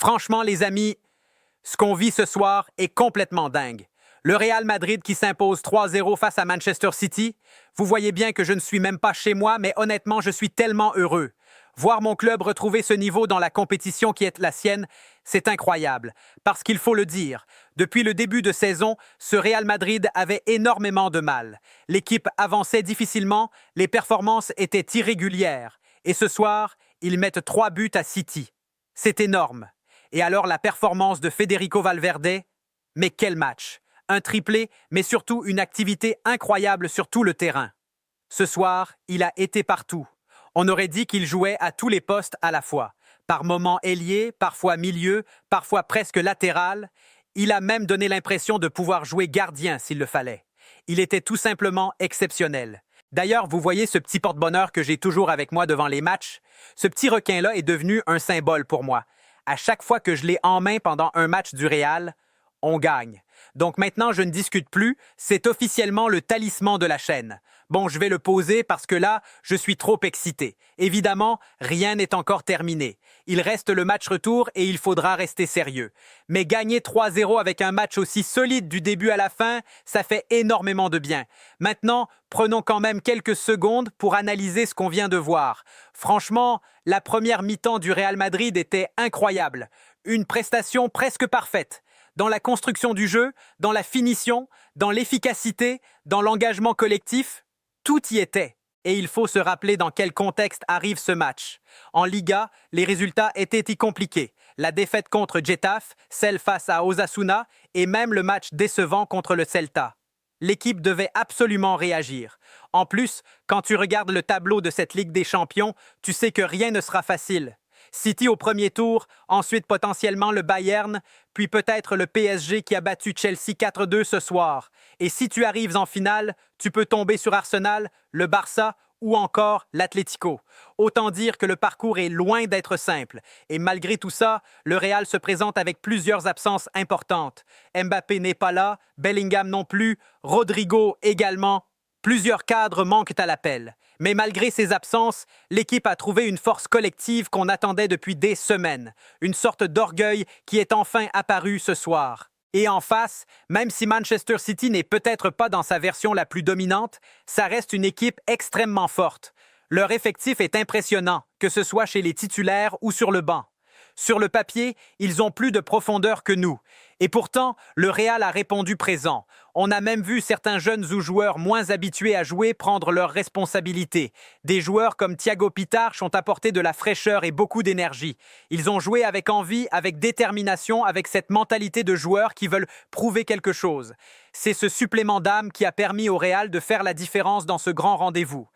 Franchement, les amis, ce qu'on vit ce soir est complètement dingue. Le Real Madrid qui s'impose 3-0 face à Manchester City. Vous voyez bien que je ne suis même pas chez moi, mais honnêtement, je suis tellement heureux. Voir mon club retrouver ce niveau dans la compétition qui est la sienne, c'est incroyable. Parce qu'il faut le dire, depuis le début de saison, ce Real Madrid avait énormément de mal. L'équipe avançait difficilement, les performances étaient irrégulières. Et ce soir, ils mettent 3 buts à City. C'est énorme. Et alors la performance de Federico Valverde? Mais quel match! Un triplé, mais surtout une activité incroyable sur tout le terrain. Ce soir, il a été partout. On aurait dit qu'il jouait à tous les postes à la fois. Par moments ailier, parfois milieu, parfois presque latéral. Il a même donné l'impression de pouvoir jouer gardien s'il le fallait. Il était tout simplement exceptionnel. D'ailleurs, vous voyez ce petit porte-bonheur que j'ai toujours avec moi devant les matchs? Ce petit requin-là est devenu un symbole pour moi. À chaque fois que je l'ai en main pendant un match du Real, on gagne. Donc maintenant, je ne discute plus, c'est officiellement le talisman de la chaîne. Bon, je vais le poser parce que là, je suis trop excité. Évidemment, rien n'est encore terminé. Il reste le match retour et il faudra rester sérieux. Mais gagner 3-0 avec un match aussi solide du début à la fin, ça fait énormément de bien. Maintenant, prenons quand même quelques secondes pour analyser ce qu'on vient de voir. Franchement, la première mi-temps du Real Madrid était incroyable. Une prestation presque parfaite. Dans la construction du jeu, dans la finition, dans l'efficacité, dans l'engagement collectif, tout y était. Et il faut se rappeler dans quel contexte arrive ce match. En Liga, les résultats étaient compliqués. La défaite contre Getafe, celle face à Osasuna et même le match décevant contre le Celta. L'équipe devait absolument réagir. En plus, quand tu regardes le tableau de cette Ligue des Champions, tu sais que rien ne sera facile. City au premier tour, ensuite potentiellement le Bayern, puis peut-être le PSG qui a battu Chelsea 4-2 ce soir. Et si tu arrives en finale, tu peux tomber sur Arsenal, le Barça ou encore l'Atlético. Autant dire que le parcours est loin d'être simple. Et malgré tout ça, le Real se présente avec plusieurs absences importantes. Mbappé n'est pas là, Bellingham non plus, Rodrigo également. Plusieurs cadres manquent à l'appel. Mais malgré ces absences, l'équipe a trouvé une force collective qu'on attendait depuis des semaines. Une sorte d'orgueil qui est enfin apparu ce soir. Et en face, même si Manchester City n'est peut-être pas dans sa version la plus dominante, ça reste une équipe extrêmement forte. Leur effectif est impressionnant, que ce soit chez les titulaires ou sur le banc. Sur le papier, ils ont plus de profondeur que nous. Et pourtant, le Real a répondu présent. On a même vu certains jeunes ou joueurs moins habitués à jouer prendre leurs responsabilités. Des joueurs comme Thiago Pitach ont apporté de la fraîcheur et beaucoup d'énergie. Ils ont joué avec envie, avec détermination, avec cette mentalité de joueurs qui veulent prouver quelque chose. C'est ce supplément d'âme qui a permis au Real de faire la différence dans ce grand rendez-vous.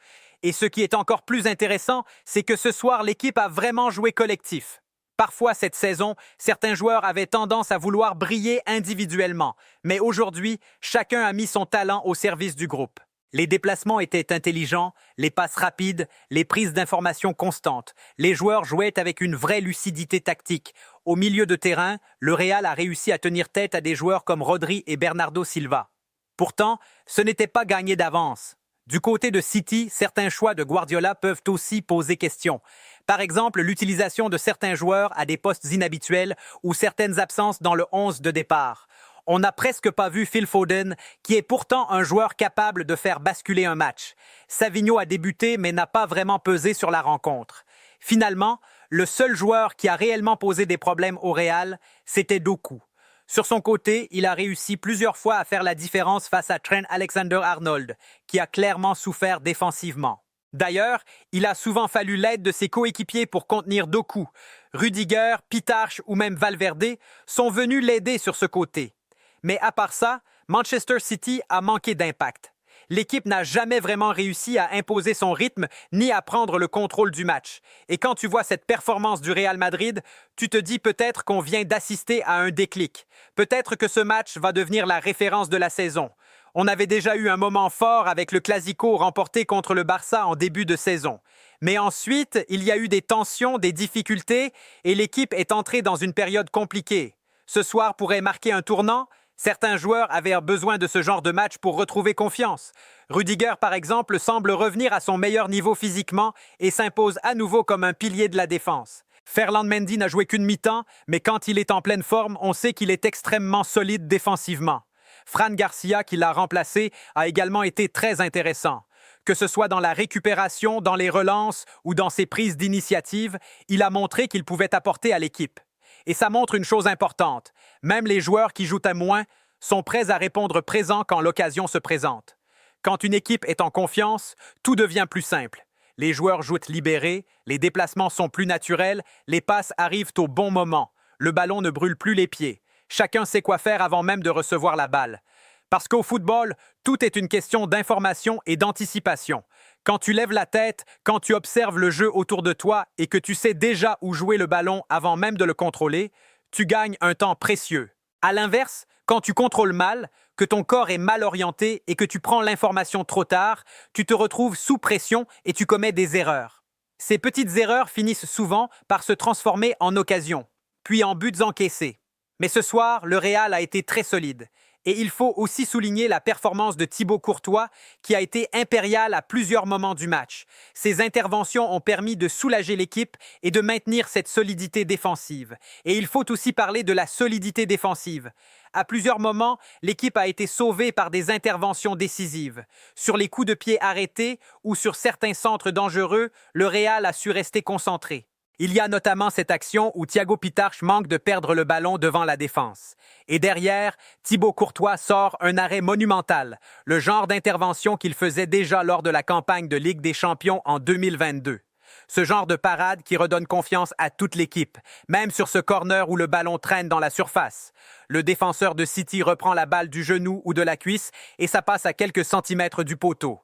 Et ce qui est encore plus intéressant, c'est que ce soir, l'équipe a vraiment joué collectif. Parfois, cette saison, certains joueurs avaient tendance à vouloir briller individuellement, mais aujourd'hui, chacun a mis son talent au service du groupe. Les déplacements étaient intelligents, les passes rapides, les prises d'informations constantes. Les joueurs jouaient avec une vraie lucidité tactique. Au milieu de terrain, le Real a réussi à tenir tête à des joueurs comme Rodri et Bernardo Silva. Pourtant, ce n'était pas gagné d'avance. Du côté de City, certains choix de Guardiola peuvent aussi poser question. Par exemple, l'utilisation de certains joueurs à des postes inhabituels ou certaines absences dans le 11 de départ. On n'a presque pas vu Phil Foden, qui est pourtant un joueur capable de faire basculer un match. Savigno a débuté mais n'a pas vraiment pesé sur la rencontre. Finalement, le seul joueur qui a réellement posé des problèmes au Real, c'était Doku. Sur son côté, il a réussi plusieurs fois à faire la différence face à Trent Alexander-Arnold, qui a clairement souffert défensivement. D'ailleurs, il a souvent fallu l'aide de ses coéquipiers pour contenir Doku. Rudiger, Pitach ou même Valverde sont venus l'aider sur ce côté. Mais à part ça, Manchester City a manqué d'impact. L'équipe n'a jamais vraiment réussi à imposer son rythme ni à prendre le contrôle du match. Et quand tu vois cette performance du Real Madrid, tu te dis peut-être qu'on vient d'assister à un déclic. Peut-être que ce match va devenir la référence de la saison. On avait déjà eu un moment fort avec le Clasico remporté contre le Barça en début de saison. Mais ensuite, il y a eu des tensions, des difficultés et l'équipe est entrée dans une période compliquée. Ce soir pourrait marquer un tournant. Certains joueurs avaient besoin de ce genre de match pour retrouver confiance. Rudiger, par exemple, semble revenir à son meilleur niveau physiquement et s'impose à nouveau comme un pilier de la défense. Ferland Mendy n'a joué qu'une mi-temps, mais quand il est en pleine forme, on sait qu'il est extrêmement solide défensivement. Fran Garcia, qui l'a remplacé, a également été très intéressant. Que ce soit dans la récupération, dans les relances ou dans ses prises d'initiative, il a montré qu'il pouvait apporter à l'équipe. Et ça montre une chose importante. Même les joueurs qui jouent à moins sont prêts à répondre présent quand l'occasion se présente. Quand une équipe est en confiance, tout devient plus simple. Les joueurs jouent libérés, les déplacements sont plus naturels, les passes arrivent au bon moment, le ballon ne brûle plus les pieds. Chacun sait quoi faire avant même de recevoir la balle. Parce qu'au football, tout est une question d'information et d'anticipation. Quand tu lèves la tête, quand tu observes le jeu autour de toi et que tu sais déjà où jouer le ballon avant même de le contrôler, tu gagnes un temps précieux. À l'inverse, quand tu contrôles mal, que ton corps est mal orienté et que tu prends l'information trop tard, tu te retrouves sous pression et tu commets des erreurs. Ces petites erreurs finissent souvent par se transformer en occasions, puis en buts encaissés. Mais ce soir, le Real a été très solide. Et il faut aussi souligner la performance de Thibaut Courtois, qui a été impérial à plusieurs moments du match. Ses interventions ont permis de soulager l'équipe et de maintenir cette solidité défensive. Et il faut aussi parler de la solidité défensive. À plusieurs moments, l'équipe a été sauvée par des interventions décisives. Sur les coups de pied arrêtés ou sur certains centres dangereux, le Real a su rester concentré. Il y a notamment cette action où Thiago Pitarch manque de perdre le ballon devant la défense. Et derrière, Thibaut Courtois sort un arrêt monumental, le genre d'intervention qu'il faisait déjà lors de la campagne de Ligue des Champions en 2022. Ce genre de parade qui redonne confiance à toute l'équipe, même sur ce corner où le ballon traîne dans la surface. Le défenseur de City reprend la balle du genou ou de la cuisse et ça passe à quelques centimètres du poteau.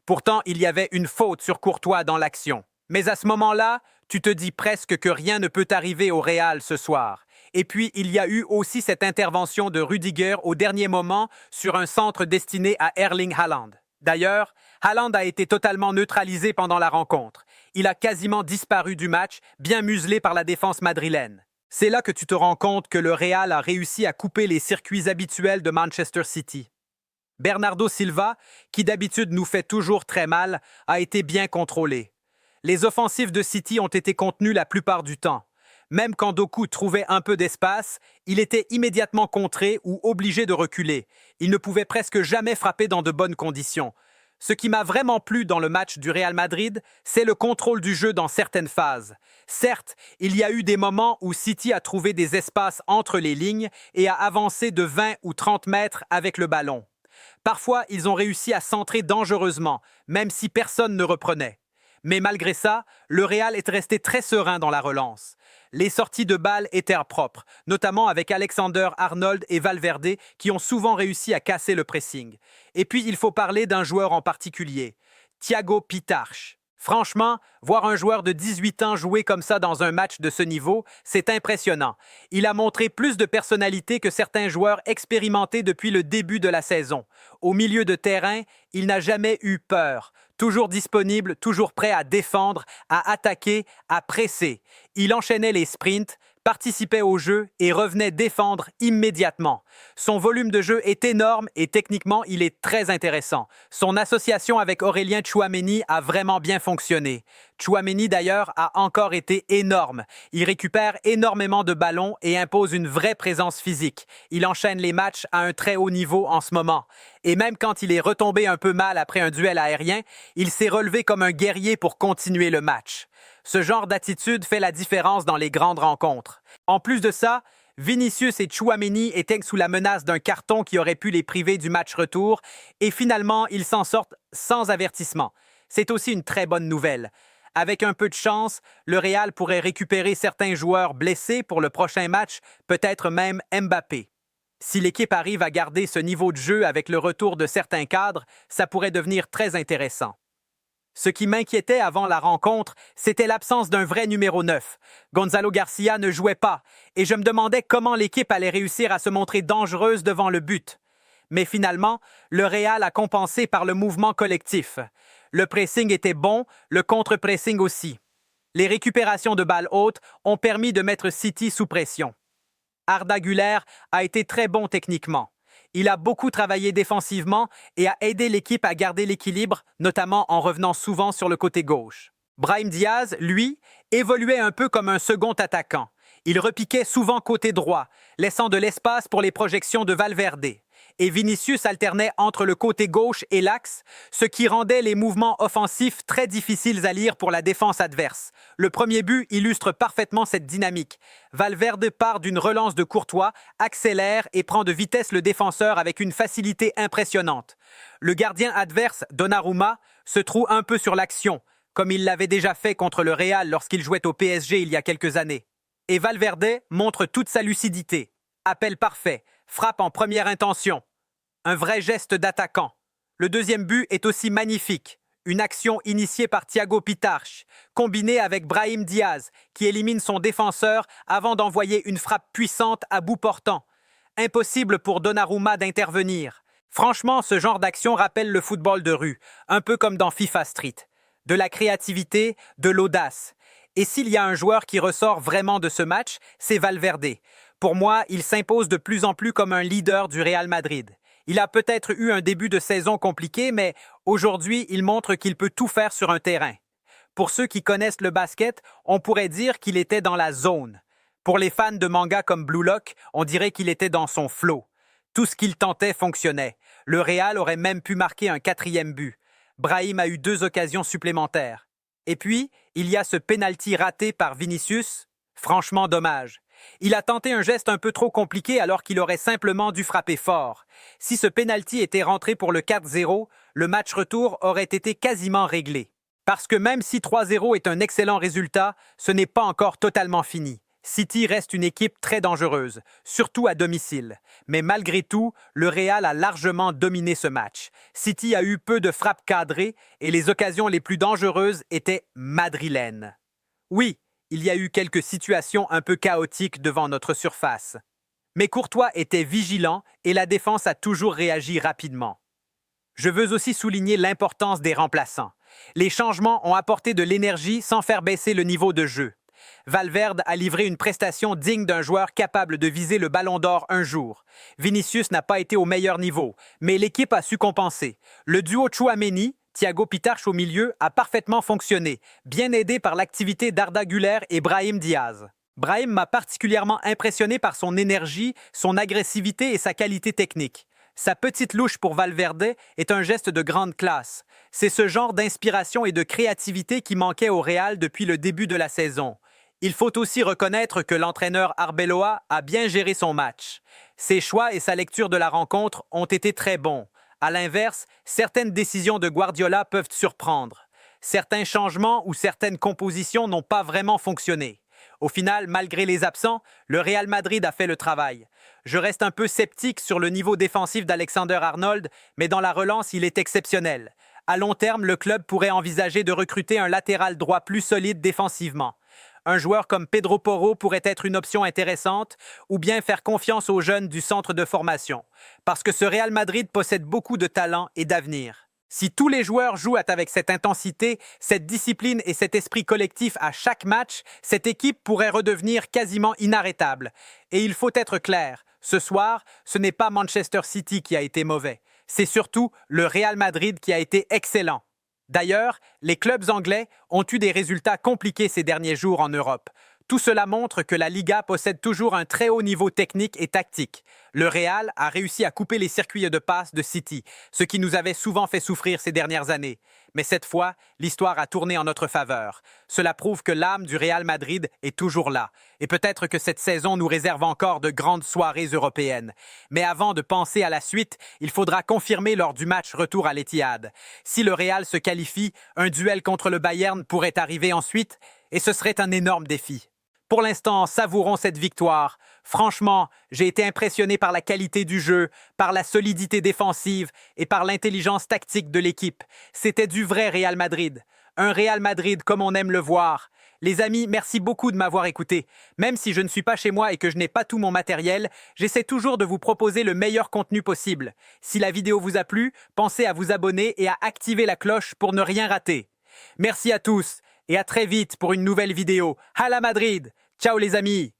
Pourtant, il y avait une faute sur Courtois dans l'action. Mais à ce moment-là, tu te dis presque que rien ne peut arriver au Real ce soir. Et puis, il y a eu aussi cette intervention de Rudiger au dernier moment sur un centre destiné à Erling Haaland. D'ailleurs, Haaland a été totalement neutralisé pendant la rencontre. Il a quasiment disparu du match, bien muselé par la défense madrilène. C'est là que tu te rends compte que le Real a réussi à couper les circuits habituels de Manchester City. Bernardo Silva, qui d'habitude nous fait toujours très mal, a été bien contrôlé. Les offensives de City ont été contenues la plupart du temps. Même quand Doku trouvait un peu d'espace, il était immédiatement contré ou obligé de reculer. Il ne pouvait presque jamais frapper dans de bonnes conditions. Ce qui m'a vraiment plu dans le match du Real Madrid, c'est le contrôle du jeu dans certaines phases. Certes, il y a eu des moments où City a trouvé des espaces entre les lignes et a avancé de 20 ou 30 mètres avec le ballon. Parfois, ils ont réussi à centrer dangereusement, même si personne ne reprenait. Mais malgré ça, le Real est resté très serein dans la relance. Les sorties de balles étaient propres, notamment avec Alexander-Arnold et Valverde qui ont souvent réussi à casser le pressing. Et puis il faut parler d'un joueur en particulier, Thiago Pitarch. Franchement, voir un joueur de 18 ans jouer comme ça dans un match de ce niveau, c'est impressionnant. Il a montré plus de personnalité que certains joueurs expérimentés depuis le début de la saison. Au milieu de terrain, il n'a jamais eu peur. Toujours disponible, toujours prêt à défendre, à attaquer, à presser. Il enchaînait les sprints, participait au jeu et revenait défendre immédiatement. Son volume de jeu est énorme et techniquement, il est très intéressant. Son association avec Aurélien Tchouaméni a vraiment bien fonctionné. Tchouaméni d'ailleurs a encore été énorme. Il récupère énormément de ballons et impose une vraie présence physique. Il enchaîne les matchs à un très haut niveau en ce moment. Et même quand il est retombé un peu mal après un duel aérien, il s'est relevé comme un guerrier pour continuer le match. Ce genre d'attitude fait la différence dans les grandes rencontres. En plus de ça, Vinicius et Tchouaméni étaient sous la menace d'un carton qui aurait pu les priver du match retour et finalement, ils s'en sortent sans avertissement. C'est aussi une très bonne nouvelle. Avec un peu de chance, le Real pourrait récupérer certains joueurs blessés pour le prochain match, peut-être même Mbappé. Si l'équipe arrive à garder ce niveau de jeu avec le retour de certains cadres, ça pourrait devenir très intéressant. Ce qui m'inquiétait avant la rencontre, c'était l'absence d'un vrai numéro 9. Gonzalo Garcia ne jouait pas, et je me demandais comment l'équipe allait réussir à se montrer dangereuse devant le but. Mais finalement, le Real a compensé par le mouvement collectif. Le pressing était bon, le contre-pressing aussi. Les récupérations de balles hautes ont permis de mettre City sous pression. Arda Güler a été très bon techniquement. Il a beaucoup travaillé défensivement et a aidé l'équipe à garder l'équilibre, notamment en revenant souvent sur le côté gauche. Brahim Diaz, lui, évoluait un peu comme un second attaquant. Il repiquait souvent côté droit, laissant de l'espace pour les projections de Valverde. Et Vinicius alternait entre le côté gauche et l'axe, ce qui rendait les mouvements offensifs très difficiles à lire pour la défense adverse. Le premier but illustre parfaitement cette dynamique. Valverde part d'une relance de Courtois, accélère et prend de vitesse le défenseur avec une facilité impressionnante. Le gardien adverse, Donnarumma, se trouve un peu sur l'action, comme il l'avait déjà fait contre le Real lorsqu'il jouait au PSG il y a quelques années. Et Valverde montre toute sa lucidité. Appel parfait, frappe en première intention. Un vrai geste d'attaquant. Le deuxième but est aussi magnifique. Une action initiée par Thiago Pitarch, combinée avec Brahim Diaz, qui élimine son défenseur avant d'envoyer une frappe puissante à bout portant. Impossible pour Donnarumma d'intervenir. Franchement, ce genre d'action rappelle le football de rue, un peu comme dans FIFA Street. De la créativité, de l'audace. Et s'il y a un joueur qui ressort vraiment de ce match, c'est Valverde. Pour moi, il s'impose de plus en plus comme un leader du Real Madrid. Il a peut-être eu un début de saison compliqué, mais aujourd'hui, il montre qu'il peut tout faire sur un terrain. Pour ceux qui connaissent le basket, on pourrait dire qu'il était dans la zone. Pour les fans de manga comme Blue Lock, on dirait qu'il était dans son flow. Tout ce qu'il tentait fonctionnait. Le Real aurait même pu marquer un 4e but. Brahim a eu 2 occasions supplémentaires. Et puis, il y a ce penalty raté par Vinicius. Franchement dommage. Il a tenté un geste un peu trop compliqué alors qu'il aurait simplement dû frapper fort. Si ce penalty était rentré pour le 4-0, le match retour aurait été quasiment réglé. Parce que même si 3-0 est un excellent résultat, ce n'est pas encore totalement fini. City reste une équipe très dangereuse, surtout à domicile. Mais malgré tout, le Real a largement dominé ce match. City a eu peu de frappes cadrées et les occasions les plus dangereuses étaient madrilènes. Oui, il y a eu quelques situations un peu chaotiques devant notre surface. Mais Courtois était vigilant et la défense a toujours réagi rapidement. Je veux aussi souligner l'importance des remplaçants. Les changements ont apporté de l'énergie sans faire baisser le niveau de jeu. Valverde a livré une prestation digne d'un joueur capable de viser le ballon d'or un jour. Vinicius n'a pas été au meilleur niveau, mais l'équipe a su compenser. Le duo Tchouaméni, Thiago Pitarch au milieu, a parfaitement fonctionné, bien aidé par l'activité d'Arda Güler et Brahim Diaz. Brahim m'a particulièrement impressionné par son énergie, son agressivité et sa qualité technique. Sa petite louche pour Valverde est un geste de grande classe. C'est ce genre d'inspiration et de créativité qui manquait au Real depuis le début de la saison. Il faut aussi reconnaître que l'entraîneur Arbeloa a bien géré son match. Ses choix et sa lecture de la rencontre ont été très bons. À l'inverse, certaines décisions de Guardiola peuvent surprendre. Certains changements ou certaines compositions n'ont pas vraiment fonctionné. Au final, malgré les absents, le Real Madrid a fait le travail. Je reste un peu sceptique sur le niveau défensif d'Alexander-Arnold, mais dans la relance, il est exceptionnel. À long terme, le club pourrait envisager de recruter un latéral droit plus solide défensivement. Un joueur comme Pedro Porro pourrait être une option intéressante, ou bien faire confiance aux jeunes du centre de formation, parce que ce Real Madrid possède beaucoup de talent et d'avenir. Si tous les joueurs jouent avec cette intensité, cette discipline et cet esprit collectif à chaque match, cette équipe pourrait redevenir quasiment inarrêtable. Et il faut être clair, ce soir, ce n'est pas Manchester City qui a été mauvais, c'est surtout le Real Madrid qui a été excellent. D'ailleurs, les clubs anglais ont eu des résultats compliqués ces derniers jours en Europe. Tout cela montre que la Liga possède toujours un très haut niveau technique et tactique. Le Real a réussi à couper les circuits de passe de City, ce qui nous avait souvent fait souffrir ces dernières années. Mais cette fois, l'histoire a tourné en notre faveur. Cela prouve que l'âme du Real Madrid est toujours là. Et peut-être que cette saison nous réserve encore de grandes soirées européennes. Mais avant de penser à la suite, il faudra confirmer lors du match retour à l'Etihad. Si le Real se qualifie, un duel contre le Bayern pourrait arriver ensuite, et ce serait un énorme défi. Pour l'instant, savourons cette victoire. Franchement, j'ai été impressionné par la qualité du jeu, par la solidité défensive et par l'intelligence tactique de l'équipe. C'était du vrai Real Madrid. Un Real Madrid comme on aime le voir. Les amis, merci beaucoup de m'avoir écouté. Même si je ne suis pas chez moi et que je n'ai pas tout mon matériel, j'essaie toujours de vous proposer le meilleur contenu possible. Si la vidéo vous a plu, pensez à vous abonner et à activer la cloche pour ne rien rater. Merci à tous et à très vite pour une nouvelle vidéo. Hala Madrid! Ciao les amis!